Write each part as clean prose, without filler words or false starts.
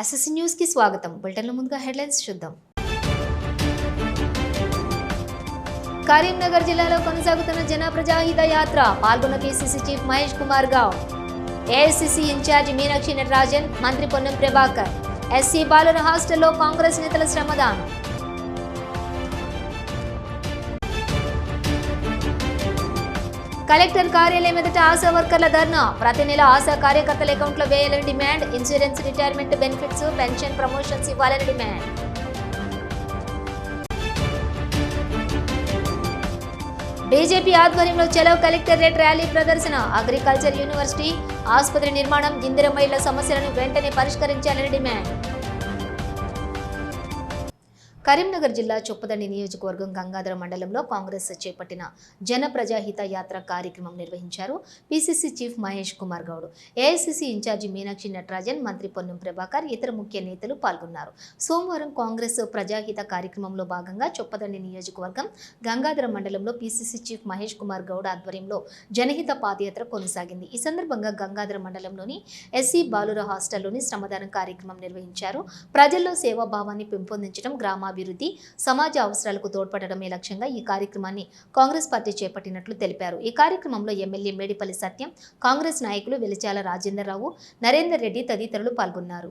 SSC news కి స్వాగతం. బులెటిన్లో ముందుగా హెడ్లైన్స్ చూద్దాం. కరీంనగర్ జిల్లాలో కొనసాగుతున్న జన ప్రజాహిత యాత్ర పాల్గొన్న PCC chief Mahesh Kumar Goud, AICC incharge Meenakshi Natarajan, మంత్రి పొన్నం ప్రభాకర్. ఎస్సీ బాలుర హాస్టల్లో కాంగ్రెస్ నేతల శ్రమదానం. కలెక్టర్ కార్యాలయం ఎదుట ఆశా వర్కర్ల ధర్నా. ప్రతి నెల ఆశా కార్యకర్తల అకౌంట్లో వేయాలని demand. Insurance, retirement benefits, pension, promotions ఇవ్వాలని డిమాండ్. బీజేపీ ఆధ్వర్యంలో చలో కలెక్టరేట్ ర్యాలీ ప్రదర్శన. అగ్రికల్చర్ యూనివర్సిటీ, ఆసుపత్రి నిర్మాణం, ఇందిరమ్మ ఇళ్ల సమస్యలను వెంటనే పరిష్కరించాలని డిమాండ్. కరీంనగర్ జిల్లా చొప్పదండి నియోజకవర్గం గంగాధర మండలంలో కాంగ్రెస్ చేపట్టిన జన ప్రజాహిత యాత్ర కార్యక్రమం నిర్వహించారు. PCC chief Mahesh Kumar Goud, AICC incharge Meenakshi Natarajan, మంత్రి పొన్నం ప్రభాకర్, ఇతర ముఖ్య నేతలు పాల్గొన్నారు. సోమవారం కాంగ్రెస్ ప్రజాహిత కార్యక్రమంలో భాగంగా చొప్పదండి నియోజకవర్గం గంగాధర మండలంలో పీసీసీ చీఫ్ మహేష్ కుమార్ గౌడ్ ఆధ్వర్యంలో జనహిత పాదయాత్ర కొనసాగింది. ఈ సందర్భంగా గంగాధర మండలంలోని ఎస్సీ బాలుర హాస్టల్లోని శ్రమదానం కార్యక్రమం నిర్వహించారు. ప్రజల్లో సేవాభావాన్ని పెంపొందించడం, గ్రామాభివృద్ధి, సమాజ అవసరాలకు తోడ్పడడమే లక్ష్యంగా ఈ కార్యక్రమాన్ని కాంగ్రెస్ పార్టీ చేపట్టినట్లు తెలిపారు. ఈ కార్యక్రమంలో ఎమ్మెల్యే మేడిపల్లి సత్యం, కాంగ్రెస్ నాయకులు వెలిచాల రాజేంద్రరావు, నరేందర్ రెడ్డి తదితరులు పాల్గొన్నారు.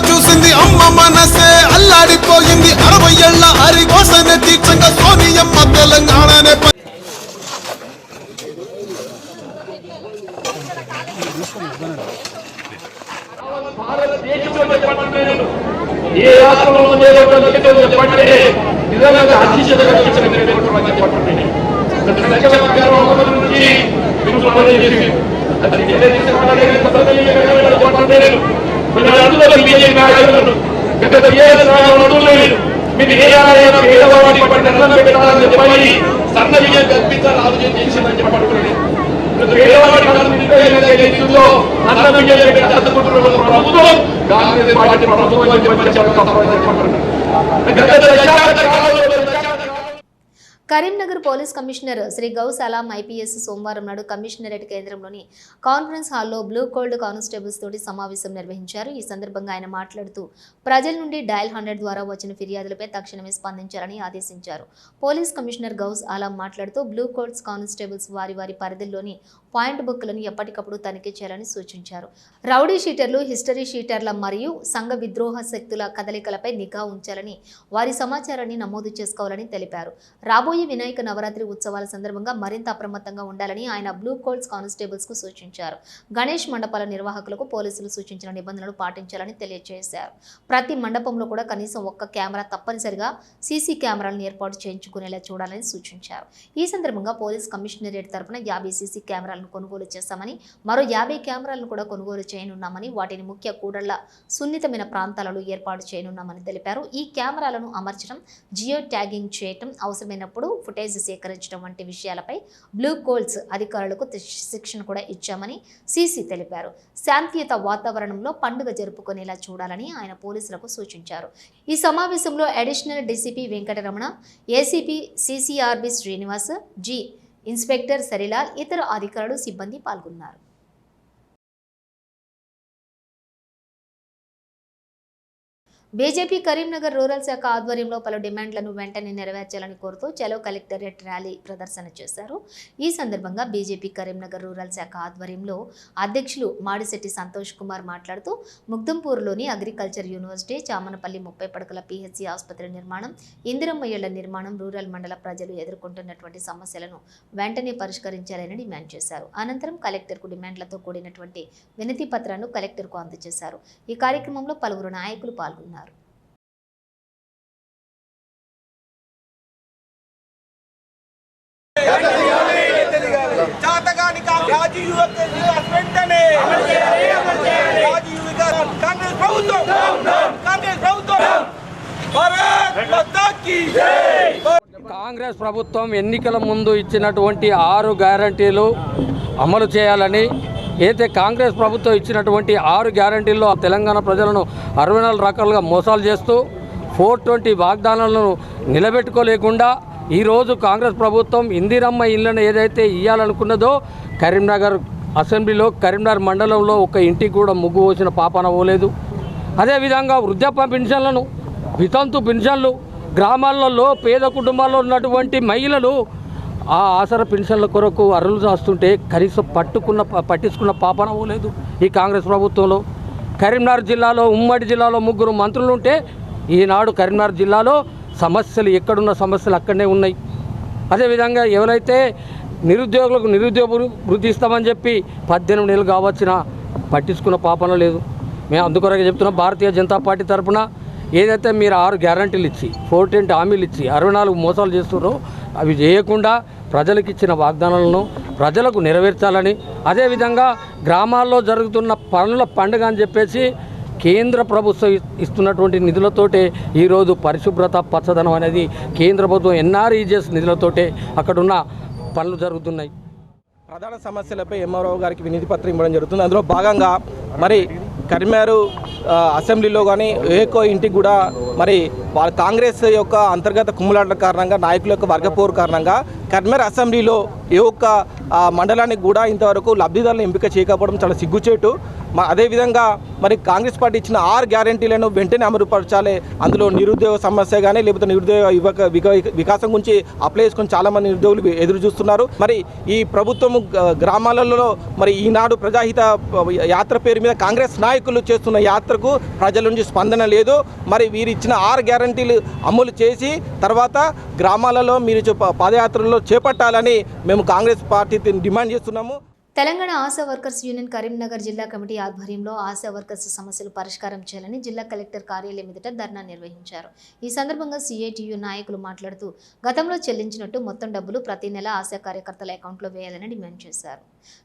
చూసింది అమ్మ మనసే అల్లాడిపోయింది 60 ఏళ్ల హరికోసనే తీర్చంగా సోనియమ్మ తెలంగాణనే ఏ రాష్ట్రంలో చెప్పండి నిజంగా అతిశయగా చెప్పండి బీజేపీ నాయకులను మీరు పేదవాడి పెట్టాలని చెప్పాలి, సన్న విజయం కల్పించాలని ఆలోచన చేసిందని చెప్పండి. Karimnagar police commissioner Shri Gausalam IPS సోమవారం నాడు కమిషనరేట్ కేంద్రంలోని కాన్ఫరెన్స్ హాల్లో బ్లూ కోల్డ్ కానిస్టేబుల్స్ తోటి సమావేశం నిర్వహించారు. ఈ సందర్భంగా ఆయన మాట్లాడుతూ ప్రజల నుండి డయల్ 100 ద్వారా వచ్చిన ఫిర్యాదులపై తక్షణమే స్పందించాలని ఆదేశించారు. పోలీస్ కమిషనర్ గౌస్ ఆలాం మాట్లాడుతూ బ్లూ కోల్డ్స్ కానిస్టేబుల్స్ వారి పరిధిలోని పాయింట్ బుక్లను ఎప్పటికప్పుడు తనిఖీ చేయాలని సూచించారు. రౌడీ షీటర్లు, హిస్టరీ షీటర్ల మరియు సంఘ విద్రోహ శక్తుల కదలికలపై నిఘా ఉంచాలని, వారి సమాచారాన్ని నమోదు చేసుకోవాలని తెలిపారు. రాబోయే వినాయక నవరాత్రి ఉత్సవాల సందర్భంగా మరింత అప్రమత్తంగా ఉండాలని ఆయన బ్లూ కోల్డ్స్ కానిస్టేబుల్స్ కు సూచించారు. గణేష్ మండపాల నిర్వాహకులకు పోలీసులు సూచించిన నిబంధనలు పాటించాలని తెలియజేశారు. ప్రతి మండపంలో కూడా కనీసం ఒక్క కెమెరా, తప్పనిసరిగా సీసీ కెమెరాలను ఏర్పాటు చేయించుకునేలా చూడాలని సూచించారు. ఈ సందర్భంగా పోలీస్ కమిషనరేట్ తరపున 50 సీసీ కెమెరాలను కొనుగోలు చేస్తామని, మరో 50 కెమెరాలను కూడా కొనుగోలు చేయనున్నామని, వాటిని ముఖ్య కూడళ్ల సున్నితమైన ప్రాంతాలలో ఏర్పాటు చేయనున్నామని తెలిపారు. ఈ కెమెరాలను అమర్చడం, జియో ట్యాగింగ్ చేయటం, అవసరమైనప్పుడు ఫుటేజ్ సేకరించడం వంటి విషయాలపై బ్లూ కోల్డ్స్ అధికారులకు శిక్షణ కూడా ఇచ్చామని సీసీ తెలిపారు. శాంతియుత వాతావరణంలో పండుగ జరుపుకునేలా చూడాలని ఆయన పోలీసులకు సూచించారు. ఈ సమావేశంలో additional DCP Venkataramana, ACP CCRB Srinivas, G inspector Sarilal, ఇతర అధికారులు, సిబ్బంది పాల్గొన్నారు. బీజేపీ కరీంనగర్ రూరల్ శాఖ ఆధ్వర్యంలో పలు డిమాండ్లను వెంటనే నెరవేర్చాలని కోరుతూ చలో కలెక్టరేట్ ర్యాలీ ప్రదర్శన చేశారు. ఈ సందర్భంగా బీజేపీ కరీంనగర్ రూరల్ శాఖ ఆధ్వర్యంలో అధ్యక్షులు మాడిశెట్టి సంతోష్ కుమార్ మాట్లాడుతూ ముగ్ధంపూర్లోని అగ్రికల్చర్ యూనివర్సిటీ, చామనపల్లి 30 పడకల పిహెచ్సి ఆసుపత్రి నిర్మాణం, ఇందిరమ్మ ఇళ్ల నిర్మాణం, రూరల్ మండల ప్రజలు ఎదుర్కొంటున్నటువంటి సమస్యలను వెంటనే పరిష్కరించాలని డిమాండ్ చేశారు. అనంతరం కలెక్టర్కు డిమాండ్లతో కూడినటువంటి వినతి పత్రాన్ని కలెక్టర్కు అందజేశారు. ఈ కార్యక్రమంలో పలువురు నాయకులు పాల్గొన్నారు. కాంగ్రెస్ ప్రభుత్వం ఎన్నికల ముందు ఇచ్చినటువంటి 6 గ్యారంటీలు అమలు చేయాలని, అయితే కాంగ్రెస్ ప్రభుత్వం ఇచ్చినటువంటి 6 గ్యారంటీల్లో తెలంగాణ ప్రజలను 64 రకాలుగా మోసాలు చేస్తూ 420 వాగ్దానాలను నిలబెట్టుకోలేకుండా ఈరోజు కాంగ్రెస్ ప్రభుత్వం ఇందిరమ్మ ఇళ్లను ఏదైతే ఇవ్వాలనుకున్నదో కరీంనగర్ అసెంబ్లీలో కరీంనగర్ మండలంలో ఒక ఇంటికి కూడా ముగ్గు పోసిన పాపాన పోలేదు. అదేవిధంగా వృద్ధాప్య పెన్షన్లను, వితంతు పెన్షన్లు, గ్రామాలలో పేద కుటుంబాల్లో ఉన్నటువంటి మహిళలు ఆ ఆసరా పెన్షన్ల కొరకు అర్రులు చేస్తుంటే కనీసం పట్టించుకున్న పాపాన పోలేదు ఈ కాంగ్రెస్ ప్రభుత్వంలో. కరీంనగర్ జిల్లాలో, ఉమ్మడి జిల్లాలో 3 మంత్రులు ఉంటే ఈనాడు కరీంనగర్ జిల్లాలో సమస్యలు ఎక్కడున్న సమస్యలు అక్కడనే ఉన్నాయి. అదేవిధంగా ఎవరైతే నిరుద్యోగులకు నిరుద్యోగ వృత్తి ఇస్తామని చెప్పి 18 నెలలు కావచ్చినా పట్టించుకున్న పాపన లేదు. మేము అందుకొరకే చెప్తున్నాం, భారతీయ జనతా పార్టీ తరఫున ఏదైతే మీరు 6 గ్యారంటీలు ఇచ్చి 410 హామీలు ఇచ్చి 64 మోసాలు చేస్తున్నారో అవి చేయకుండా ప్రజలకు ఇచ్చిన వాగ్దానాలను ప్రజలకు నెరవేర్చాలని, అదేవిధంగా గ్రామాల్లో జరుగుతున్న పనుల పండుగ అని చెప్పేసి కేంద్ర ప్రభుత్వం ఇస్తున్నటువంటి నిధులతోటే ఈరోజు పరిశుభ్రత పచ్చదనం అనేది కేంద్ర ప్రభుత్వం ఎన్ఆర్ఈజీఎస్ నిధులతోటే అక్కడున్న పనులు జరుగుతున్నాయి. ప్రధాన సమస్యలపై ఎంఆర్ఓ గారికి వినతి పత్రం ఇవ్వడం జరుగుతుంది. అందులో భాగంగా మరి కరీంనగర్ అసెంబ్లీలో కానీ ఏకో ఇంటికి కూడా మరి వాళ్ళ కాంగ్రెస్ యొక్క అంతర్గత కుమ్ములాటల కారణంగా, నాయకుల యొక్క వర్గపోరు కారణంగా కరీంనగర్ అసెంబ్లీలో ఏ ఒక్క మండలానికి కూడా ఇంతవరకు లబ్ధిదారులను ఎంపిక చేయకపోవడం చాలా సిగ్గుచేటు. అదేవిధంగా మరి కాంగ్రెస్ పార్టీ ఇచ్చిన 6 గ్యారంటీలను వెంటనే అమలుపరచాలి. అందులో నిరుద్యోగ సమస్య కానీ, లేకపోతే నిరుద్యోగ వికాసం గురించి అప్లై చేసుకొని చాలామంది నిరుద్యోగులు ఎదురు చూస్తున్నారు. మరి ఈ ప్రభుత్వం గ్రామాలలో మరి ఈనాడు ప్రజాహిత యాత్ర పేరు మీద కాంగ్రెస్ నాయకులు చేస్తున్న యాత్రకు ప్రజల నుంచి స్పందన లేదు. మరి వీరు ఇచ్చిన 6 గ్యారంటీలు అమలు చేసి తర్వాత గ్రామాలలో మీరు పాదయాత్రలో చేపట్టాలని మేము కాంగ్రెస్ పార్టీ డిమాండ్ చేస్తున్నాము. తెలంగాణ ఆశా వర్కర్స్ యూనియన్ కరీంనగర్ జిల్లా కమిటీ ఆధ్వర్యంలో ఆశా వర్కర్స్ సమస్యలు పరిష్కారం చేయాలని జిల్లా కలెక్టర్ కార్యాలయం ఎదుట ధర్నా నిర్వహించారు. ఈ సందర్భంగా సిఐటియు నాయకులు మాట్లాడుతూ గతంలో చెల్లించినట్టు మొత్తం డబ్బులు ప్రతి నెల ఆశా కార్యకర్తల అకౌంట్లో వేయాలని డిమాండ్ చేశారు.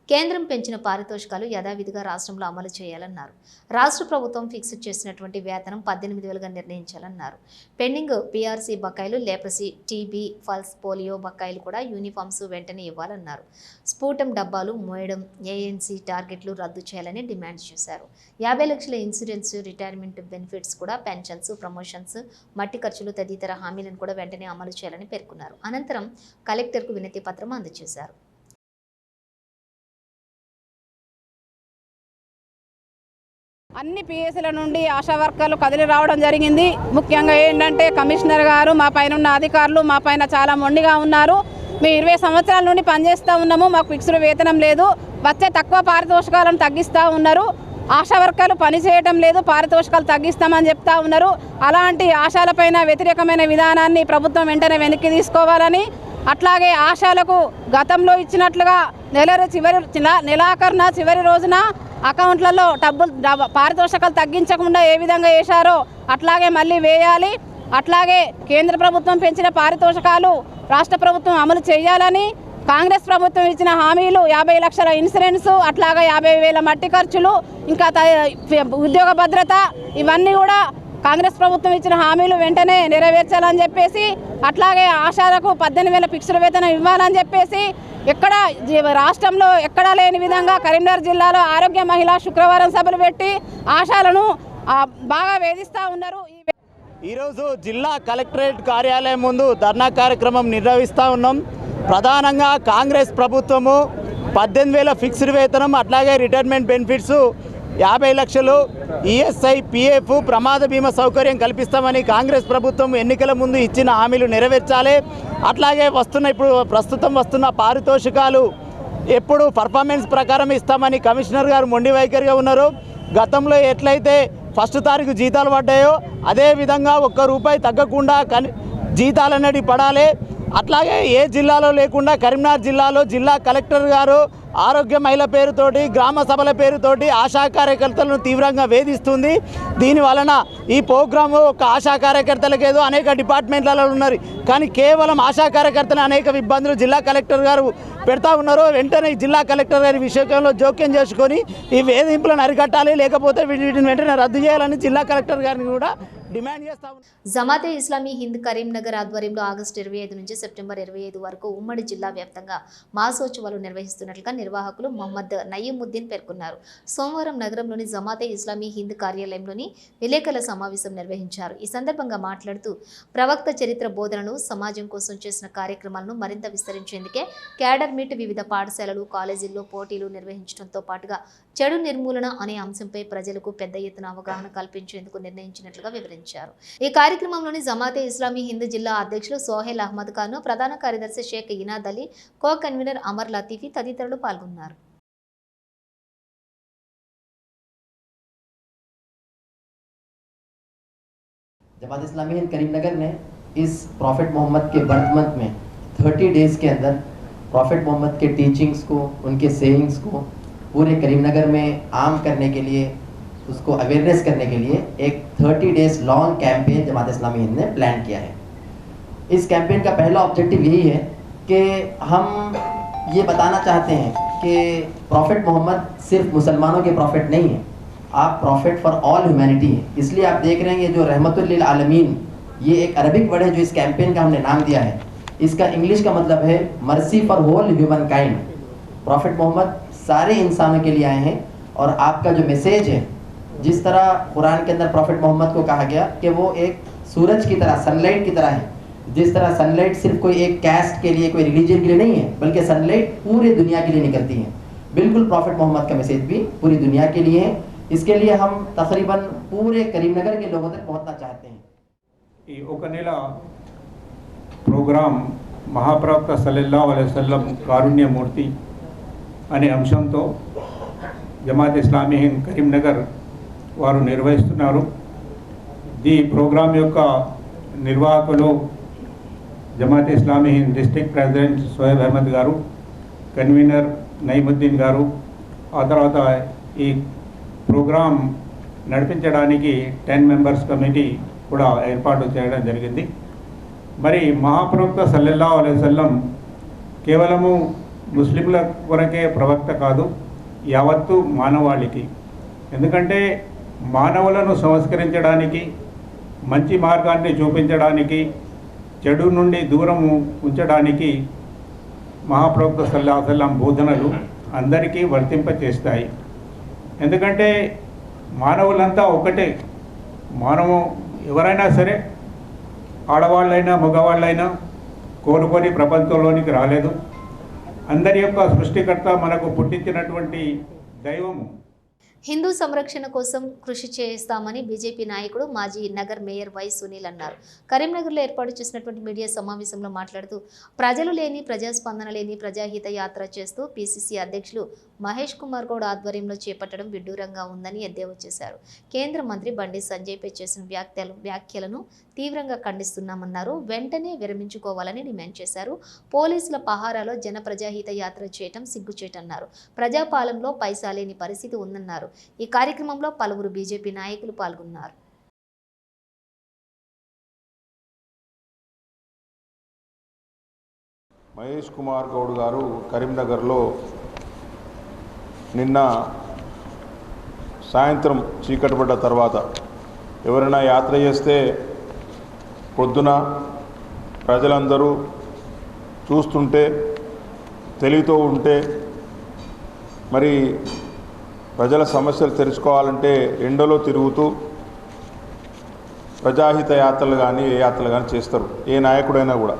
కేంద్రం పెంచిన పారితోషికాలు యథావిధిగా రాష్ట్రంలో అమలు చేయాలన్నారు. రాష్ట్ర ప్రభుత్వం ఫిక్స్ చేసినటువంటి వేతనం 18,000గా నిర్ణయించాలన్నారు. పెండింగ్ పీఆర్సీ బకాయిలు, లేప్రసీ, టీబీ, పల్స్ పోలియో బకాయిలు కూడా యూనిఫామ్స్ వెంటనే ఇవ్వాలన్నారు. స్ఫూటం డబ్బాలు మోయడం, ఏఎన్సీ టార్గెట్లు రద్దు చేయాలని డిమాండ్ చేశారు. 50 లక్షల ఇన్సూరెన్స్, రిటైర్మెంట్ బెనిఫిట్స్ కూడా, పెన్షన్స్, ప్రమోషన్స్, మట్టి ఖర్చులు తదితర హామీలను కూడా వెంటనే అమలు చేయాలని పేర్కొన్నారు. అనంతరం కలెక్టర్కు వినతి పత్రం అందజేశారు. అన్ని పిఎస్ల నుండి ఆశా వర్కర్లు కదిలి రావడం జరిగింది. ముఖ్యంగా ఏంటంటే కమిషనర్ గారు, మా పైన ఉన్న అధికారులు మా పైన చాలా మొండిగా ఉన్నారు. మేము 20 సంవత్సరాల నుండి పనిచేస్తూ ఉన్నాము, మాకు ఫిక్స్డ్ వేతనం లేదు, వచ్చే తక్కువ పారితోషికాలను తగ్గిస్తూ ఉన్నారు. ఆశా వర్కర్లు పనిచేయడం లేదు, పారితోషికాలు తగ్గిస్తామని చెప్తా ఉన్నారు. అలాంటి ఆశాలపైన వ్యతిరేకమైన విధానాన్ని ప్రభుత్వం వెంటనే వెనక్కి తీసుకోవాలని, అట్లాగే ఆశాలకు గతంలో ఇచ్చినట్లుగా నెలాఖరున చివరి రోజున అకౌంట్లలో పారితోషికాలు తగ్గించకుండా ఏ విధంగా వేశారో అట్లాగే మళ్ళీ వేయాలి. అట్లాగే కేంద్ర ప్రభుత్వం పెంచిన పారితోషికాలు రాష్ట్ర ప్రభుత్వం అమలు చేయాలని, కాంగ్రెస్ ప్రభుత్వం ఇచ్చిన హామీలు 50 లక్షల ఇన్సూరెన్స్, అట్లాగే 50,000 మట్టి ఖర్చులు, ఇంకా ఉద్యోగ భద్రత, ఇవన్నీ కూడా కాంగ్రెస్ ప్రభుత్వం ఇచ్చిన హామీలు వెంటనే నెరవేర్చాలని చెప్పేసి, అట్లాగే ఆశాలకు 18,000 ఫిక్స్డ్ వేతనం ఇవ్వాలని చెప్పేసి, ఎక్కడ రాష్ట్రంలో ఎక్కడా లేని విధంగా కరీంనగర్ జిల్లాలో ఆరోగ్య మహిళా శుక్రవారం సభలు పెట్టి ఆశాలను బాగా వేధిస్తూ ఉన్నారు. ఈరోజు జిల్లా కలెక్టరేట్ కార్యాలయం ముందు ధర్నా కార్యక్రమం నిర్వహిస్తూ ఉన్నాం. ప్రధానంగా కాంగ్రెస్ ప్రభుత్వము 18,000 ఫిక్స్డ్ వేతనం, అట్లాగే రిటైర్మెంట్ బెనిఫిట్స్, 50 లక్షలు ఈఎస్ఐ, పిఎఫ్, ప్రమాద బీమా సౌకర్యం కల్పిస్తామని కాంగ్రెస్ ప్రభుత్వం ఎన్నికల ముందు ఇచ్చిన హామీలు నెరవేర్చాలి. అట్లాగే ఇప్పుడు ప్రస్తుతం వస్తున్న పారితోషికాలు ఎప్పుడు పర్ఫార్మెన్స్ ప్రకారం ఇస్తామని కమిషనర్ గారు మొండి వైఖరిగా ఉన్నారు. గతంలో ఎట్లయితే 1వ తారీఖు జీతాలు పడ్డాయో అదేవిధంగా ₹1 తగ్గకుండా జీతాలు అనేవి పడాలి. అట్లాగే ఏ జిల్లాలో లేకుండా కరీంనగర్ జిల్లాలో జిల్లా కలెక్టర్ గారు ఆరోగ్య మహిళ పేరుతోటి, గ్రామ సభల పేరుతోటి ఆశా కార్యకర్తలను తీవ్రంగా వేధిస్తుంది. దీని వలన ఈ ప్రోగ్రాము ఒక ఆశా కార్యకర్తలకేదో అనేక డిపార్ట్మెంట్లలో ఉన్నారు, కానీ కేవలం ఆశా కార్యకర్తలు అనేక ఇబ్బందులు జిల్లా కలెక్టర్ గారు పెడతా ఉన్నారు. వెంటనే జిల్లా కలెక్టర్ గారి విషయంలో జోక్యం చేసుకొని ఈ వేధింపులను అరికట్టాలి, లేకపోతే వీటిని వెంటనే రద్దు చేయాలని జిల్లా కలెక్టర్ గారిని కూడా డిమాండ్ చేస్తా ఉన్నాం. జమాతే ఇస్లామీ హింద్ కరీంనగర్ ఆధ్వర్యంలో ఆగస్టు 25 నుంచి సెప్టెంబర్ 25 వరకు ఉమ్మడి జిల్లా వ్యాప్తంగా మాసోత్సవాలు నిర్వహిస్తున్నట్లుగా నిర్వాహకులు మొహమ్మద్ నయీముద్దీన్ పేర్కొన్నారు. సోమవారం నగరంలోని జమాతే ఇస్లామీ హింద్ కార్యాలయంలోని విలేకరుల సమావేశం నిర్వహించారు. ఈ సందర్భంగా మాట్లాడుతూ ప్రవక్త చరిత్ర బోధనను సమాజం కోసం చేసిన కార్యక్రమాలను మరింత విస్తరించేందుకే క్యాడర్ మీట్ వివిధ పాఠశాలలు కాలేజీల్లో పోటీలు నిర్వహించడంతో పాటుగా చెడు నిర్మూలన అనే అంశంపై ప్రజలకు పెద్ద ఎత్తున అవగాహన కల్పించేందుకు నిర్ణయించినట్లుగా వివరించారు. ఈ కార్యక్రమంలోని జమాతే ఇస్లామీ హింద్ జిల్లా అధ్యక్షులు సోహెల్ అహ్మద్ ఖాన్, ప్రధాన కార్యదర్శి షేక్ ఇనాద్ అలీ, కో కన్వీనర్ అమర్ లతీఫీ తదితరులు పాల్గొన్నారు. जमात इस्लामी हिंद करीमनगर ने इस प्रॉफिट मोहम्मद के बर्थ मंथ में 30 डेज़ के अंदर प्रॉफिट मोहम्मद के टीचिंग्स को, उनके सेइंग्स को पूरे करीमनगर में आम करने के लिए, उसको अवेयरनेस करने के लिए एक 30 days long campaign Jamaat Islami Hind ने प्लान किया है। इस कैंपेन का पहला ऑब्जेक्टिव यही है कि हम ये बताना चाहते हैं कि प्रॉफिट मोहम्मद सिर्फ मुसलमानों के प्रॉफिट नहीं है, आप प्रॉफिट फॉर ऑल ह्यूमैनिटी हैं। इसलिए आप देख रहे हैं ये जो रहमतुल लिल आलमीन, ये एक अरबिक वर्ड है जो इस कैंपेन का हमने नाम दिया है। इसका इंग्लिश का मतलब है mercy for whole humankind. Prophet Mohammed सारे इंसानों के लिए आए हैं और आपका जो मैसेज है, जिस तरह कुरान के अंदर प्रॉफिट मोहम्मद को कहा गया कि वो एक सूरज की तरह, सनलाइट की तरह है। जिस तरह सनलाइट सिर्फ कोई एक कैस्ट के लिए, कोई रिलीजन के लिए नहीं है, बल्कि सनलाइट पूरे दुनिया के लिए निकलती है। बिल्कुल प्रॉफिट मोहम्मद का मैसेज भी पूरी दुनिया के लिए है। इसके लिए हम तकरीबन पूरे करीमनगर के लोगों तक पहुंचना चाहते हैं। ఈ ఒక నెల ప్రోగ్రాం మహాప్రవక్త సల్లల్లాహు అలైహి వసల్లం కారుణ్యమూర్తి అనే అంశంతో జమాత్ ఇస్లామీ హింద్ కరీంనగర్ వారు నిర్వహిస్తున్నారు. ఈ ప్రోగ్రాం యొక్క నిర్వాహకులు జమాత్ ఇస్లామీ హింద్ డిస్ట్రిక్ట్ ప్రెసిడెంట్ సోయబ్ అహ్మద్ గారు, కన్వీనర్ నయీముద్దీన్ గారు, ఆ తర్వాత ఈ ప్రోగ్రాం నడిపించడానికి 10 మెంబర్స్ కమిటీ కూడా ఏర్పాటు చేయడం జరిగింది. మరి మహాప్రవక్త సల్లల్లాహు అలైహి వసల్లం కేవలము ముస్లింల కొరకే ప్రవక్త కాదు, యావత్తు మానవాళికి. ఎందుకంటే మానవులను సంస్కరించడానికి, మంచి మార్గాన్ని చూపించడానికి, చెడు నుండి దూరము ఉంచడానికి మహాప్రవక్త సల్లల్లాహు అలైహి వసల్లం బోధనలు అందరికీ వర్తింపచేస్తాయి. ఎందుకంటే మానవులంతా ఒకటే. మానవు ఎవరైనా సరే, ఆడవాళ్ళైనా మగవాళ్ళైనా కోలుకొని ప్రపంచంలోనికి రాలేదు. అందరి యొక్క సృష్టికర్త మనకు పుట్టించినటువంటి దైవము. హిందూ సంరక్షణ కోసం కృషి చేస్తామని బీజేపీ నాయకుడు మాజీ నగర్ మేయర్ వై సునీల్ అన్నారు. కరీంనగర్లో ఏర్పాటు చేసినటువంటి మీడియా సమావేశంలో మాట్లాడుతూ ప్రజలు లేని, ప్రజాస్పందన లేని ప్రజాహిత యాత్ర చేస్తూ పీసీసీ అధ్యక్షులు మహేష్ కుమార్ గౌడ్ ఆధ్వర్యంలో చేపట్టడం విడ్డూరంగా ఉందని ఎద్దేవా చేశారు. కేంద్ర మంత్రి బండి సంజయ్పై చేసిన వ్యాఖ్యలను తీవ్రంగా ఖండిస్తున్నామన్నారు. వెంటనే విరమించుకోవాలని డిమాండ్ చేశారు. పోలీసుల పహారాలో జన ప్రజాహిత యాత్ర చేయటం సిగ్గుచేటన్నారు. ప్రజాపాలనలో పైసా లేని పరిస్థితి ఉందన్నారు. ఈ కార్యక్రమంలో పలువురు బీజేపీ నాయకులు పాల్గొన్నారు. మహేష్ కుమార్ గౌడ్ గారు కరీంనగర్లో నిన్న సాయంత్రం చీకటి పడ్డ తర్వాత ఎవరైనా యాత్ర చేస్తే పొద్దున ప్రజలందరూ చూస్తుంటే, తెలివితో ఉంటే, మరి ప్రజల సమస్యలు తెలుసుకోవాలంటే ఎండలో తిరుగుతూ ప్రజాహిత యాత్రలు కానీ ఏ యాత్రలు కానీ చేస్తారు, ఏ నాయకుడైనా కూడా.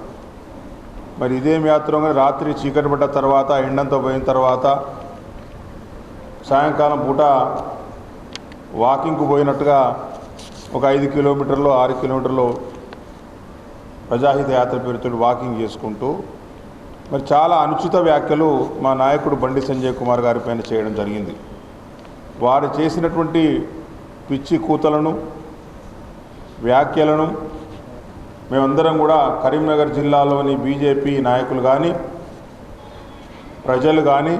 మరి ఇదేం యాత్ర కానీ రాత్రి చీకటి పడ్డ తర్వాత, ఎండంతా పోయిన తర్వాత సాయంకాలం పూట వాకింగ్కు పోయినట్టుగా ఒక 5 కిలోమీటర్లు 6 కిలోమీటర్లు ప్రజాహిత యాత్ర పేరుతో వాకింగ్ చేసుకుంటూ మరి చాలా అనుచిత వ్యాఖ్యలు మా నాయకుడు బండి సంజయ్ కుమార్ గారి పైన చేయడం జరిగింది. వారు చేసినటువంటి పిచ్చి కూతలను, వ్యాఖ్యలను మేమందరం కూడా కరీంనగర్ జిల్లాలోని బీజేపీ నాయకులు కానీ, ప్రజలు కానీ,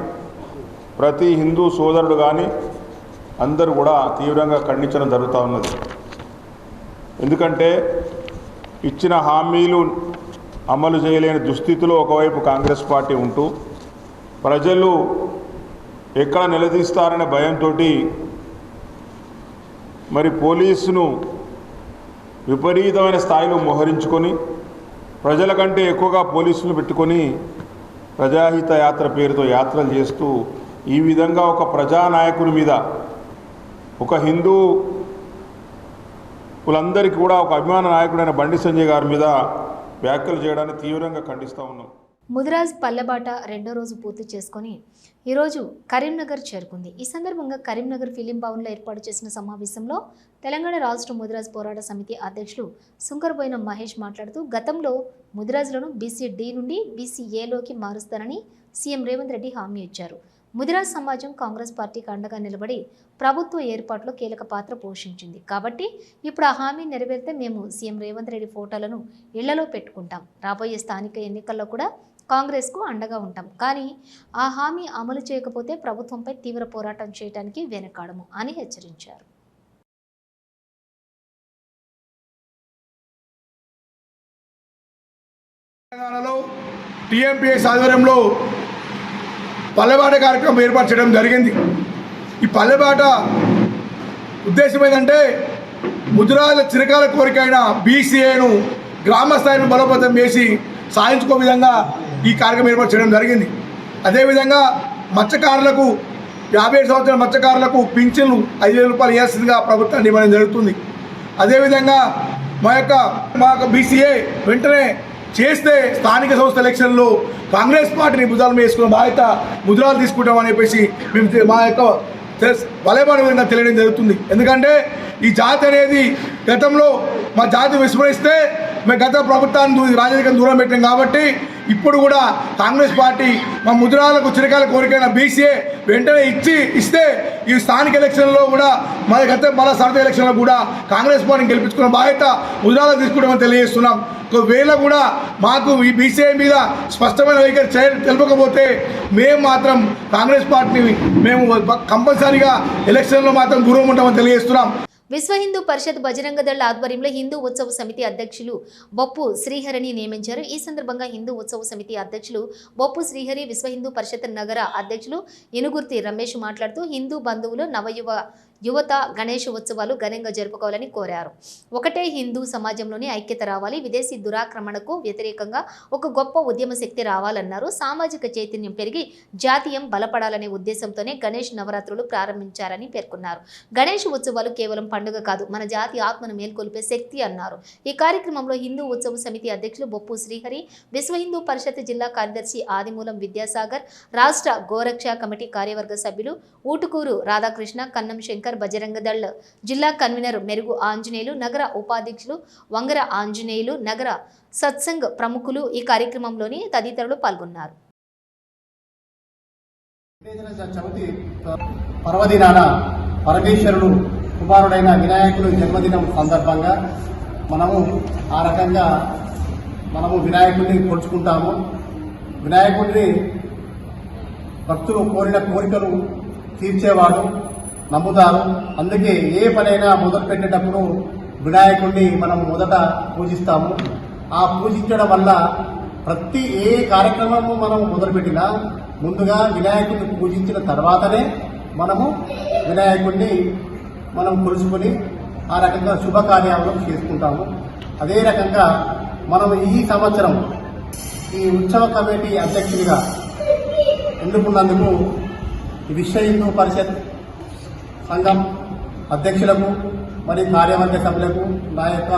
ప్రతి హిందూ సోదరుడు కానీ అందరూ కూడా తీవ్రంగా ఖండించడం జరుగుతూ ఉన్నది. ఎందుకంటే ఇచ్చిన హామీలు అమలు చేయలేని దుస్థితిలో ఒకవైపు కాంగ్రెస్ పార్టీ ఉంటూ, ప్రజలు ఎక్కడ నిలదీస్తారనే భయంతో మరి పోలీసును విపరీతమైన స్థాయిలో మోహరించుకొని ప్రజల కంటే ఎక్కువగా పోలీసులు పెట్టుకొని ప్రజాహిత యాత్ర పేరుతో యాత్రలు చేస్తూ ఈ విధంగా ఒక ప్రజానాయకుని మీద, ఒక హిందూ కులందరికీ కూడా ఒక అభిమాన నాయకుడైన బండి సంజయ్ గారి మీద వ్యాఖ్యలు చేయడాన్ని తీవ్రంగా ఖండిస్తూ ఉన్నాం. ముదిరాజ్ పల్లెబాట రెండో రోజు పూర్తి చేసుకొని ఈరోజు కరీంనగర్ చేరుకుంది. ఈ సందర్భంగా కరీంనగర్ ఫిలిం భవన్లో ఏర్పాటు చేసిన సమావేశంలో తెలంగాణ రాష్ట్ర ముదిరాజ్ పోరాట సమితి అధ్యక్షులు సుంకరబోయిన మహేష్ మాట్లాడుతూ గతంలో ముదిరాజులను BC-D నుండి BC-Aలోకి మారుస్తారని సీఎం రేవంత్ రెడ్డి హామీ ఇచ్చారు. ముదిరాజ్ సమాజం కాంగ్రెస్ పార్టీకి అండగా నిలబడి ప్రభుత్వ ఏర్పాట్లో కీలక పాత్ర పోషించింది. కాబట్టి ఇప్పుడు ఆ హామీ నెరవేరితే మేము సీఎం రేవంత్ రెడ్డి ఫోటోలను ఇళ్లలో పెట్టుకుంటాం. రాబోయే స్థానిక ఎన్నికల్లో కూడా కాంగ్రెస్కు అండగా ఉంటాం. కానీ ఆ హామీ అమలు చేయకపోతే ప్రభుత్వంపై తీవ్ర పోరాటం చేయడానికి వెనకాడము అని హెచ్చరించారు. తెలంగాణలో TMPS ఆధ్వర్యంలో పల్లెబాట కార్యక్రమం ఏర్పాటు చేయడం జరిగింది. ఈ పల్లెబాట ఉద్దేశం ఏంటంటే ముదిరాజుల చిరకాల కోరిక అయిన BCAను గ్రామ స్థాయిని బలోపేతం చేసి సాధించుకో విధంగా ఈ కార్యక్రమం ఏర్పాటు చేయడం జరిగింది. అదేవిధంగా మత్స్యకారులకు 57 సంవత్సరాల మత్స్యకారులకు పింఛన్లు 5,000 రూపాయలు ఇవ్వాల్సిందిగా ప్రభుత్వం డిమాండ్ జరుగుతుంది. అదేవిధంగా మా యొక్క BCA వెంటనే చేస్తే స్థానిక సంస్థ ఎలక్షన్లో కాంగ్రెస్ పార్టీని భుజాల మీద వేసుకున్న బాధ్యత ముద్రాలు తీసుకుంటామని చెప్పేసి మేము మా యొక్క వలయబాటు విధంగా తెలియడం జరుగుతుంది. ఎందుకంటే ఈ జాతి అనేది గతంలో మా జాతి విస్మరిస్తే మేము గత ప్రభుత్వాన్ని రాజకీయం దూరం పెట్టాం. కాబట్టి ఇప్పుడు కూడా కాంగ్రెస్ పార్టీ మా ముద్రాలకు చిరకాల కోరికైన BCA వెంటనే ఇస్తే ఈ స్థానిక ఎలక్షన్లో కూడా మన సరదా ఎలక్షన్లో కూడా కాంగ్రెస్ పార్టీని గెలిపించుకున్న బాధ్యత ముద్రాలకు తీసుకుంటామని తెలియజేస్తున్నాం. ఒకవేళ కూడా మాకు ఈ BCA మీద స్పష్టమైన వైఖరి తెలపకపోతే మేము మాత్రం కాంగ్రెస్ పార్టీని మేము కంపల్సరీగా ఎలక్షన్లో మాత్రం దూరం ఉంటామని తెలియజేస్తున్నాం. విశ్వ హిందూ పరిషత్ బజరంగ దళ ఆధ్వర్యంలో హిందూ ఉత్సవ సమితి అధ్యక్షులు బొప్పు శ్రీహరిని నియమించారు. ఈ సందర్భంగా హిందూ ఉత్సవ సమితి అధ్యక్షులు బొప్పు శ్రీహరి, విశ్వ హిందూ పరిషత్ నగర అధ్యక్షులు ఇనుగుర్తి రమేష్ మాట్లాడుతూ హిందూ బంధువులు యువత గణేష్ ఉత్సవాలు ఘనంగా జరుపుకోవాలని కోరారు. ఒకటే హిందూ సమాజంలోని ఐక్యత రావాలి, విదేశీ దురాక్రమణకు వ్యతిరేకంగా ఒక గొప్ప ఉద్యమ శక్తి రావాలన్నారు. సామాజిక చైతన్యం పెరిగి జాతీయం బలపడాలనే ఉద్దేశంతోనే గణేష్ నవరాత్రులు ప్రారంభించారని పేర్కొన్నారు. గణేష్ ఉత్సవాలు కేవలం పండుగ కాదు, మన జాతి ఆత్మను మేల్కొల్పే శక్తి అన్నారు. ఈ కార్యక్రమంలో హిందూ ఉత్సవ సమితి అధ్యక్షులు బొప్పు శ్రీహరి, విశ్వ హిందూ పరిషత్ జిల్లా కార్యదర్శి ఆదిమూలం విద్యాసాగర్, రాష్ట్ర గోరక్ష కమిటీ కార్యవర్గ సభ్యులు ఊటుకూరు రాధాకృష్ణ, కన్నం శంకర్, బజరంగ దళ్ జిల్లా కన్వీనర్ మెరుగు ఆంజనేయులు, నగర ఉపాధ్యక్షులు వంగర ఆంజనేయులు, నగర సత్సంగ్ ప్రముఖులు ఈ కార్యక్రమంలోని తదితరులు పాల్గొన్నారు. పర్వదినాన పరమేశ్వరుడు కుమారుడైన వినాయకుడు జన్మదినం సందర్భంగా మనము ఆ రకంగా వినాయకుడిని కొలుచుకుంటాము. వినాయకుడిని భక్తులు కోరిన కోరికలు తీర్చేవాడు నమ్ముతారు. అందుకే ఏ పనైనా మొదలు పెట్టేటప్పుడు వినాయకుడిని మనం మొదట పూజిస్తాము. ఆ పూజించడం వల్ల ఏ కార్యక్రమము మనం మొదలుపెట్టినా ముందుగా వినాయకుడిని పూజించిన తర్వాతనే మనము వినాయకుడిని కొలుచుకొని ఆ రకంగా శుభకార్యాలను చేసుకుంటాము. అదే రకంగా మనం ఈ సంవత్సరం ఈ ఉత్సవ కమిటీ అధ్యక్షుడిగా ఎన్నుకున్నందుకు విశ్వ హిందూ పరిషత్ సంఘం అధ్యక్షులకు మరియు కార్యవర్గ సభ్యులకు నా యొక్క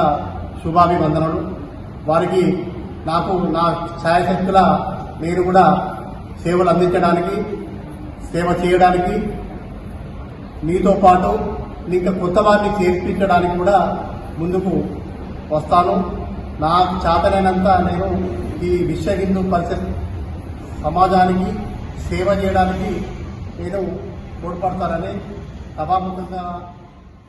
శుభాభివందనలు. వారికి నాకు నా ఛాయాశక్తుల నేను కూడా సేవలు అందించడానికి, సేవ చేయడానికి, మీతో పాటు ఇంకా కొత్త వారిని చేర్పించడానికి కూడా ముందుకు వస్తాను. నాకు చేతనైనంత నేను ఈ విశ్వ హిందూ పరిషత్ సమాజానికి సేవ చేయడానికి నేను తోడ్పడతానని సభాముఖంగా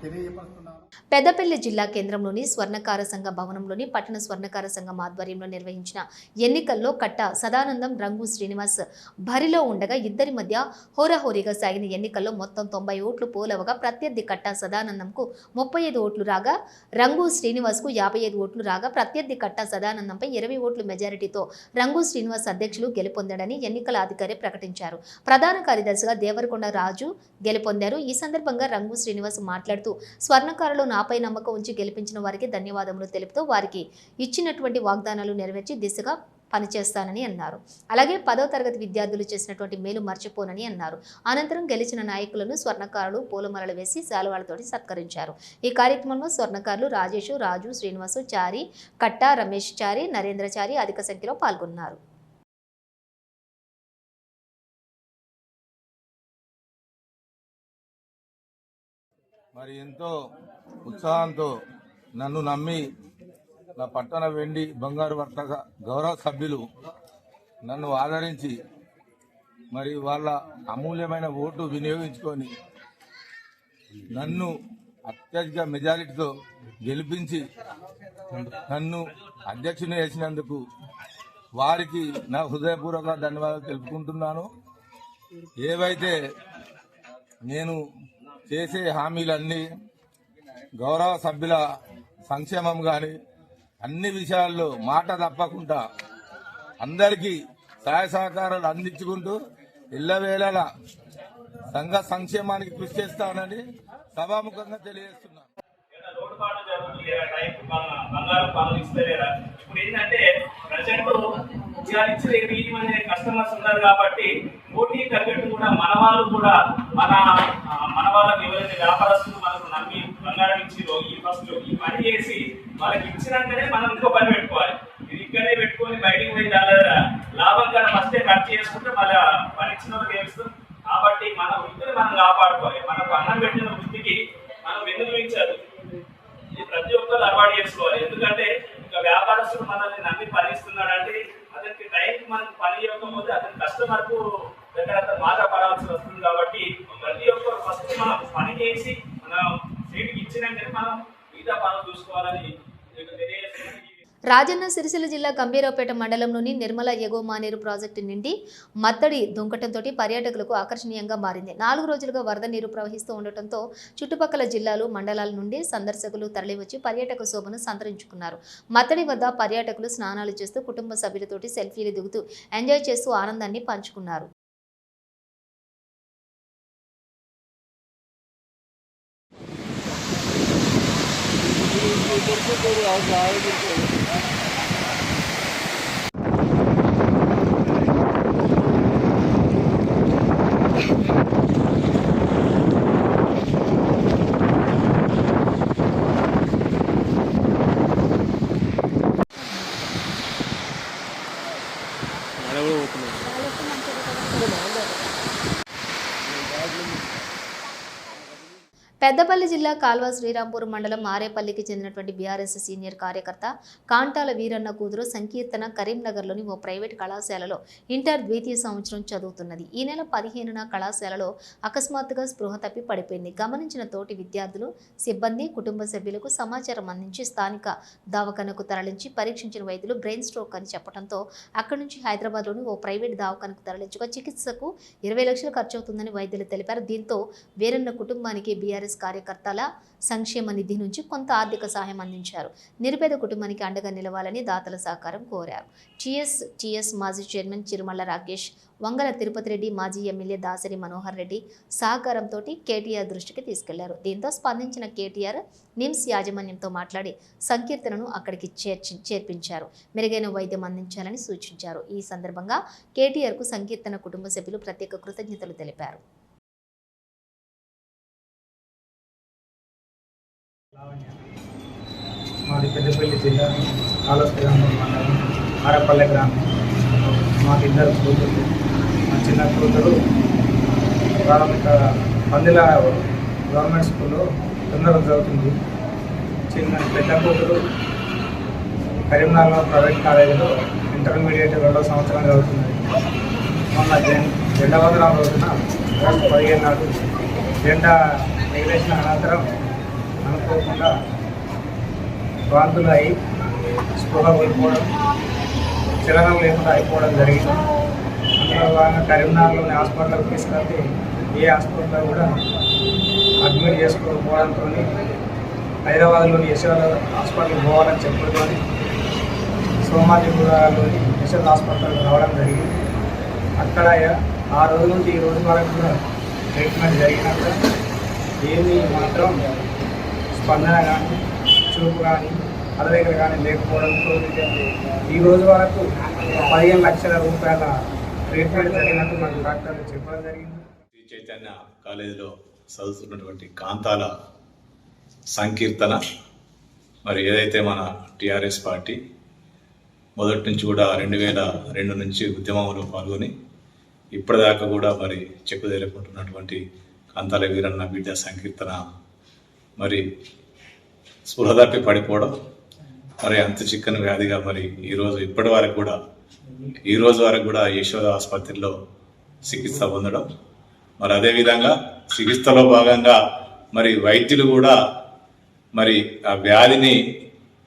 తెలియజేస్తున్నాను. పెద్దపల్లి జిల్లా కేంద్రంలోని స్వర్ణకార సంఘ భవనంలోని పట్టణ స్వర్ణకార సంఘం ఆధ్వర్యంలో నిర్వహించిన ఎన్నికల్లో కట్ట సదానందం, రంగు శ్రీనివాస్ బరిలో ఉండగా ఇద్దరి మధ్య హోరాహోరీగా సాగిన ఎన్నికల్లో మొత్తం 90 ఓట్లు పోలవగా ప్రత్యర్థి కట్ట సదానందంకు 35 ఓట్లు రాగా, రంగు శ్రీనివాస్కు 55 ఓట్లు రాగా, ప్రత్యర్థి కట్ట సదానందంపై 20 ఓట్ల మెజారిటీతో రంగు శ్రీనివాస్ అధ్యక్షులు గెలుపొందాడని ఎన్నికల అధికారి ప్రకటించారు. ప్రధాన కార్యదర్శిగా దేవరకొండ రాజు గెలుపొందారు. ఈ సందర్భంగా రంగు శ్రీనివాస్ మాట్లాడుతూ స్వర్ణకారుల తెలంగాణలో నాపై నమ్మకం ఉంచి గెలిపించిన వారికి ధన్యవాదములు తెలుపుతూ వారికి ఇచ్చినటువంటి వాగ్దానాలు నెరవేర్చి దిశగా పనిచేస్తానని అన్నారు. అలాగే 10వ తరగతి విద్యార్థులు చేసినటువంటి మేలు మర్చిపోనని అన్నారు. అనంతరం గెలిచిన నాయకులను స్వర్ణకారులు పూలమాలలు వేసి శాలువాలతోటి సత్కరించారు. ఈ కార్యక్రమంలో స్వర్ణకారులు రాజేష్, రాజు, శ్రీనివాసు, చారి, కట్టా, రమేష్ చారి, నరేంద్ర చారి అధిక సంఖ్యలో పాల్గొన్నారు. మరి ఎంతో ఉత్సాహంతో నన్ను నమ్మి నా పట్టణ వెండి బంగారు వర్తక గౌరవ సభ్యులు నన్ను ఆదరించి మరి వాళ్ళ అమూల్యమైన ఓటు వినియోగించుకొని నన్ను అత్యధిక మెజారిటీతో గెలిపించి నన్ను అధ్యక్షుని చేసినందుకు వారికి నా హృదయపూర్వక ధన్యవాదాలు తెలుపుకుంటున్నాను. ఏవైతే నేను చేసే హామీలన్నీ గౌరవ సభ్యుల సంక్షేమం కానీ అన్ని విషయాల్లో మాట తప్పకుండా అందరికీ సహాయ సహకారాలు అందించుకుంటూ ఎల్లవేళలా సంఘ సంక్షేమానికి కృషి చేస్తానని సభాముఖంగా తెలియజేస్తున్నాను. బంగారు పనులు ఇస్తలేరా? ఇప్పుడు ఏంటంటే ప్రజెంట్ ఇచ్చే 8 మంది కస్టమర్స్ ఉన్నారు కాబట్టి పోటీ తగ్గట్టు కూడా మన వాళ్ళు కూడా మన వాళ్ళకి ఎవరైతే వ్యాపారస్తులు మనకు నమ్మి బంగారం ఇచ్చిరో ఈ పని చేసి వాళ్ళకి ఇచ్చినాకనే మనం ఇంకో పని పెట్టుకోవాలి. ఇది ఇక్కడే పెట్టుకొని బయటికి పోయి లాభం కానీ ఫస్టే ఖర్చు చేసుకుంటే మళ్ళీ పని ఇచ్చిన వాళ్ళకి ఏమిస్తాం. కాబట్టి మన వృత్తిని మనం కాపాడుకోవాలి. మనకు అన్నం పెట్టిన వృత్తికి మనం వెన్నుమించదు. ఇది ప్రతి ఒక్కరు అలవాటు చేసుకోవాలి. ఎందుకంటే ఒక వ్యాపారస్తుడు మనల్ని నమ్మి పని ఇస్తున్నాడంటే అతనికి టైంకి మనకు పని ఇవ్వకపోతే అతని కస్టమర్కు దగ్గర అతను బాధపడాల్సి వస్తుంది. కాబట్టి ప్రతి ఒక్కరు ఫస్ట్ మనం పని చేసి మనం సీటుకి ఇచ్చినాకనే మనం మిగతా పనులు చూసుకోవాలని తెలియజేస్తున్నాను. రాజన్న సిరిసిల్ల జిల్లా గంభీరావుపేట మండలంలోని నిర్మల ఎగువ మానేరు ప్రాజెక్టు నుండి మత్తడి దుంకటంతో పర్యాటకులకు ఆకర్షణీయంగా మారింది. 4 రోజులుగా వరద నీరు ప్రవహిస్తూ ఉండటంతో చుట్టుపక్కల జిల్లాలు, మండలాల నుండి సందర్శకులు తరలివచ్చి పర్యాటక శోభను సంతరించుకున్నారు. మత్తడి వద్ద పర్యాటకులు స్నానాలు చేస్తూ కుటుంబ సభ్యులతోటి సెల్ఫీలు దిగుతూ ఎంజాయ్ చేస్తూ ఆనందాన్ని పంచుకున్నారు. పెద్దపల్లి జిల్లా కాల్వ శ్రీరాంపూర్ మండలం ఆరేపల్లికి చెందినటువంటి బీఆర్ఎస్ సీనియర్ కార్యకర్త కాంటాల వీరన్న కూతురు సంకీర్తన కరీంనగర్లోని ఓ ప్రైవేట్ కళాశాలలో ఇంటర్ ద్వితీయ సంవత్సరం చదువుతున్నది. ఈ నెల 15న కళాశాలలో అకస్మాత్తుగా స్పృహ తప్పి పడిపోయింది. గమనించిన తోటి విద్యార్థులు, సిబ్బంది, కుటుంబ సభ్యులకు సమాచారం అందించి స్థానిక దవాఖానకు తరలించి పరీక్షించిన వైద్యులు బ్రెయిన్ స్ట్రోక్ అని చెప్పడంతో అక్కడి నుంచి హైదరాబాద్లోని ఓ ప్రైవేట్ దవాఖానకు తరలించగా చికిత్సకు 20 లక్షలు ఖర్చవుతుందని వైద్యులు తెలిపారు. దీంతో వీరన్న కుటుంబానికి బీఆర్ఎస్ కార్యకర్తల సంక్షేమ నిధి నుంచి కొంత ఆర్థిక సహాయం అందించారు. నిరుపేద కుటుంబానికి అండగా నిలవాలని దాతల సహకారం కోరారు. టీఎస్ మాజీ చైర్మన్ చిరుమల్ల రాకేష్, వంగల తిరుపతి రెడ్డి, మాజీ ఎమ్మెల్యే దాసరి మనోహర్ రెడ్డి సహకారంతో కేటీఆర్ దృష్టికి తీసుకెళ్లారు. దీంతో స్పందించిన కేటీఆర్ నిమ్స్ యాజమాన్యంతో మాట్లాడి సంకీర్తనను అక్కడికి చేర్పించారు. మెరుగైన వైద్యం అందించాలని సూచించారు. ఈ సందర్భంగా కేటీఆర్కు సంకీర్తన కుటుంబ సభ్యులు ప్రత్యేక కృతజ్ఞతలు తెలిపారు. మాది పెద్దపల్లి జిల్లా కాళశ్రీరాంపూర్ మండలం ఆరేపల్లి గ్రామం. మాకు 2 కూతురు. మా చిన్న కూతురు ప్రాథమిక పందిల గవర్నమెంట్ స్కూల్లో 9వ చదువుతుంది. పెద్ద కూతురు కరీంనగర్ ప్రైవేట్ కాలేజీలో ఇంటర్మీడియట్ 2వ సంవత్సరం చదువుతున్నది. మొన్న జెండా వందనం రోజున ఆగస్టు 15 నాడు జెండా ఎగిరేసిన అనంతరం అనుకోకుండా వాంతులు అయి స్పృహ కోల్పోవడం, చలనం లేకుండా అయిపోవడం జరిగింది. అందులో భాగంగా కరీంనగర్లోని హాస్పిటల్కి తీసుకెళ్తే ఏ హాస్పిటల్లో కూడా అడ్మిట్ చేసుకోకపోవడంతో హైదరాబాద్లోని యశోద హాస్పిటల్కి పోవాలని చెప్పడంతో సోమాజిగూడలోని యశోద హాస్పిటల్కి రావడం జరిగింది. అక్కడ ఆ రోజు నుంచి ఈ రోజు వరకు కూడా ట్రీట్మెంట్ జరిగినాక ఏమీ మాత్రం స్పందన కానీ చూపు కానీ అలవేగలు కానీ లేకపోవడంతో ఈ రోజు వరకు 15 లక్షల రూపాయల ట్రీట్మెంట్ జరిగినట్టు మనకు డాక్టర్లు చెప్పడం జరిగింది. శ్రీ చైతన్య కాలేజీలో చదువుతున్నటువంటి కాంతాల సంకీర్తన మరి ఏదైతే మన టీఆర్ఎస్ పార్టీ మొదటి నుంచి కూడా 2002 నుంచి ఉద్యమంలో పాల్గొని ఇప్పటిదాకా కూడా మరి చెక్కుదేరుకుంటున్నటువంటి కాంతాల వీరన్న బిడ్డ సంకీర్తన మరి స్పృహ తప్పి పడిపోవడం, మరి అంత చిక్కని వ్యాధిగా మరి ఈరోజు ఇప్పటి వరకు కూడా యశోద ఆసుపత్రిలో చికిత్స పొందడం, మరి అదేవిధంగా చికిత్సలో భాగంగా మరి వైద్యులు కూడా మరి ఆ వ్యాధిని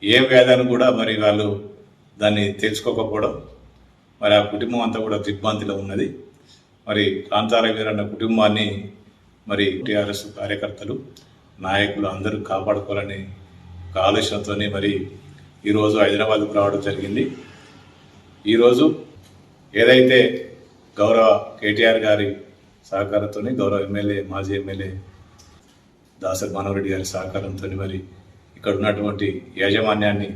ఏ వ్యాధి అని కూడా మరి వాళ్ళు దాన్ని తెలుసుకోకపోవడం, మరి ఆ కుటుంబం అంతా కూడా దిగ్భ్రాంతిలో ఉన్నది. మరి కాంతాల వీరన్న కుటుంబాన్ని మరి టీఆర్ఎస్ కార్యకర్తలు నాయకులు అందరూ కాపాడుకోవాలని ఒక ఆలోచనతో మరి ఈరోజు హైదరాబాద్కు రావడం జరిగింది. ఈరోజు ఏదైతే గౌరవ కేటీఆర్ గారి సహకారంతో, గౌరవ ఎమ్మెల్యే మాజీ ఎమ్మెల్యే దాసరి మనోహరెడ్డి గారి సహకారంతో మరి ఇక్కడ ఉన్నటువంటి యాజమాన్యాన్ని,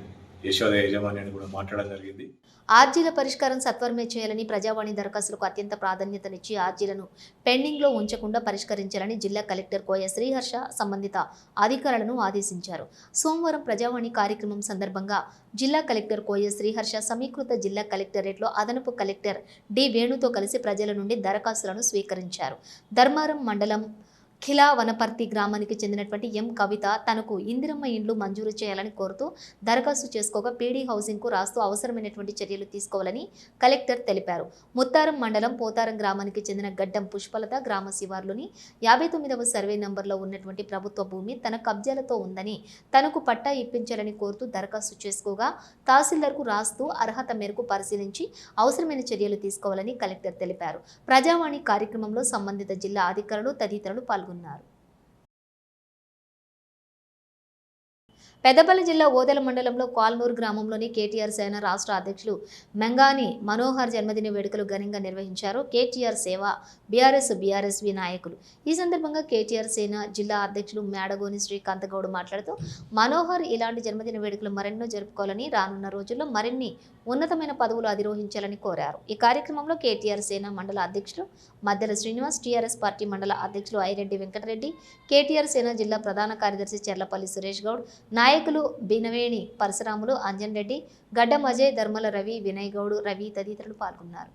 యశోద యాజమాన్యాన్ని కూడా మాట్లాడడం జరిగింది. ఆర్జీల పరిష్కారం సత్వరమే చేయాలని, ప్రజావాణి దరఖాస్తులకు అత్యంత ప్రాధాన్యతనిచ్చి ఆర్జీలను పెండింగ్లో ఉంచకుండా పరిష్కరించాలని జిల్లా కలెక్టర్ కోయ శ్రీహర్ష సంబంధిత అధికారులను ఆదేశించారు. సోమవారం ప్రజావాణి కార్యక్రమం సందర్భంగా జిల్లా కలెక్టర్ కోయ శ్రీహర్ష సమీకృత జిల్లా కలెక్టరేట్లో అదనపు కలెక్టర్ డి వేణుతో కలిసి ప్రజల నుండి దరఖాస్తులను స్వీకరించారు. ధర్మారం మండలం ఖిలా వనపర్తి గ్రామానికి చెందినటువంటి ఎం కవిత తనకు ఇందిరమ్మ ఇండ్లు మంజూరు చేయాలని కోరుతూ దరఖాస్తు చేసుకోగా పీడీ హౌసింగ్కు రాస్తూ అవసరమైనటువంటి చర్యలు తీసుకోవాలని కలెక్టర్ తెలిపారు. ముత్తారం మండలం పోతారం గ్రామానికి చెందిన గడ్డం పుష్పలత గ్రామ శివార్లోని 59వ సర్వే నంబర్లో ఉన్నటువంటి ప్రభుత్వ భూమి తన కబ్జాలతో ఉందని తనకు పట్టా ఇప్పించాలని కోరుతూ దరఖాస్తు చేసుకోగా తహసీల్దార్కు రాస్తూ అర్హత మేరకు పరిశీలించి అవసరమైన చర్యలు తీసుకోవాలని కలెక్టర్ తెలిపారు. ప్రజావాణి కార్యక్రమంలో సంబంధిత జిల్లా అధికారులు తదితరులు పాల్గొన్నారు. పెద్దపల్లి జిల్లా ఓదెల మండలంలో కాల్నూరు గ్రామంలోని కేటీఆర్ సేన రాష్ట్ర అధ్యక్షులు మెంగాని మనోహర్ జన్మదిన వేడుకలు ఘనంగా నిర్వహించారు. కేటీఆర్ సేవ బీఆర్ఎస్వి నాయకులు. ఈ సందర్భంగా కేటీఆర్ సేన జిల్లా అధ్యక్షులు మేడగోని శ్రీకాంత్ గౌడ్ మాట్లాడుతూ మనోహర్ ఇలాంటి జన్మదిన వేడుకలు మరెన్నో జరుపుకోవాలని, రానున్న రోజుల్లో మరిన్ని ఉన్నతమైన పదవులు అధిరోహించాలని కోరారు. ఈ కార్యక్రమంలో కేటీఆర్ సేన మండల అధ్యక్షులు మద్దెల శ్రీనివాస్, టీఆర్ఎస్ పార్టీ మండల అధ్యక్షులు ఐరెడ్డి వెంకటరెడ్డి, కేటీఆర్ సేన జిల్లా ప్రధాన కార్యదర్శి చెర్లపల్లి సురేష్ గౌడ్, నాయకులు బినవేణి పరశురాములు, అంజన్ రెడ్డి, గడ్డం అజయ్, ధర్మల రవి, వినయ్ గౌడ్, రవి తదితరులు పాల్గొన్నారు.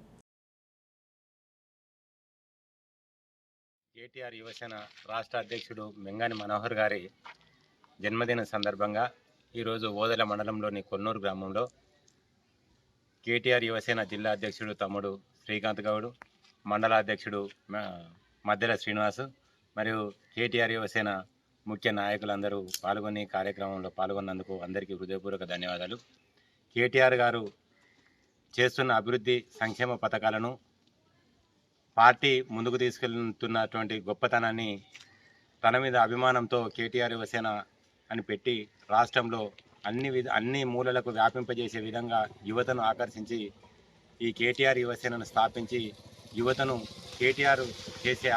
కేటీఆర్ యువసేన రాష్ట్ర అధ్యక్షుడు మెంగాని మనోహర్ గారి జన్మదిన సందర్భంగా ఈరోజు ఓదెల మండలంలోని కొన్నూరు గ్రామంలో కేటీఆర్ యువసేన జిల్లా అధ్యక్షుడు తమ్ముడు శ్రీకాంత్ గౌడ్, మండల అధ్యక్షుడు మద్దెల శ్రీనివాసు మరియు కేటీఆర్ యువసేన ముఖ్య నాయకులందరూ పాల్గొని కార్యక్రమంలో పాల్గొన్నందుకు అందరికీ హృదయపూర్వక ధన్యవాదాలు. కేటీఆర్ గారు చేస్తున్న అభివృద్ధి సంక్షేమ పథకాలను పార్టీ ముందుకు తీసుకెళ్తున్నటువంటి గొప్పతనాన్ని తన మీద అభిమానంతో కేటీఆర్ యువసేన అని పెట్టి రాష్ట్రంలో అన్ని మూలలకు వ్యాపింపజేసే విధంగా యువతను ఆకర్షించి ఈ కేటీఆర్ యువసేనను స్థాపించి యువతను కేటీఆర్ చేసే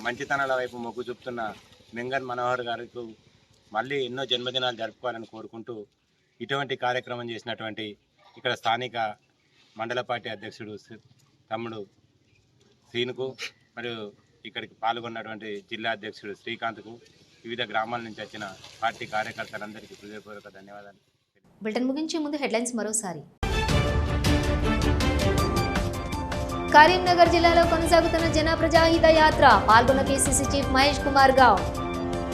మంచితనాల వైపు మొగ్గు చూపుతున్న మెంగన్ మనోహర్ గారికి మళ్ళీ ఎన్నో జన్మదినాలు జరుపుకోవాలని కోరుకుంటూ ఇటువంటి కార్యక్రమం చేసినటువంటి ఇక్కడ స్థానిక మండల పార్టీ అధ్యక్షుడు తమ్ముడు శ్రీనుకు మరియు ఇక్కడికి పాల్గొన్నటువంటి జిల్లా అధ్యక్షుడు శ్రీకాంత్కు, వివిధ గ్రామాల నుంచి వచ్చిన పార్టీ కార్యకర్తలందరికీ హృదయపూర్వక ధన్యవాదాలు. బులెటిన్ ముగించే ముందు హెడ్లైన్స్ మరోసారి. కరీంనగర్ జిల్లాలో కొనసాగుతున్న జన ప్రజాహిత యాత్ర, పాల్గొన్న KCC chief Mahesh Kumar Goud,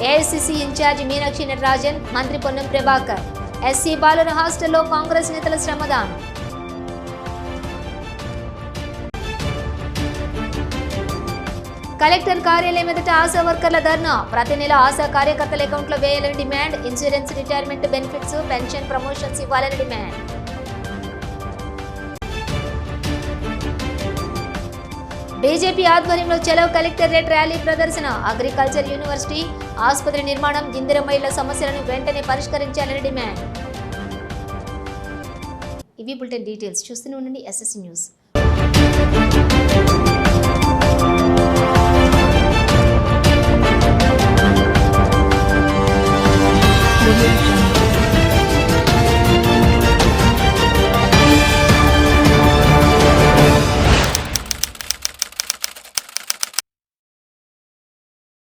AICC incharge Meenakshi Natarajan, మంత్రి పొన్నం ప్రభాకర్, ఎస్సీ బాలుర హాస్టల్లో కాంగ్రెస్ నేతల శ్రమదానం. కలెక్టర్ కార్యాలయం ఎదుట ఆశా వర్కర్ల ధర్నా, ప్రతి నెల ఆశా కార్యకర్తల అకౌంట్లో వేయాలని demand, insurance, retirement benefits, pension, promotions ఇవ్వాలని డిమాండ్. బీజేపీ ఆధ్వర్యంలో చలో కలెక్టరేట్ ర్యాలీ ప్రదర్శన, అగ్రికల్చర్ యూనివర్సిటీ, ఆసుపత్రి నిర్మాణం, ఇందిరమ్మ ఇళ్ల సమస్యలను వెంటనే పరిష్కరించాలని డిమాండ్. ఇవి బులెటిన్ డీటెయిల్స్. చూస్తూనే ఉండండి SSC న్యూస్.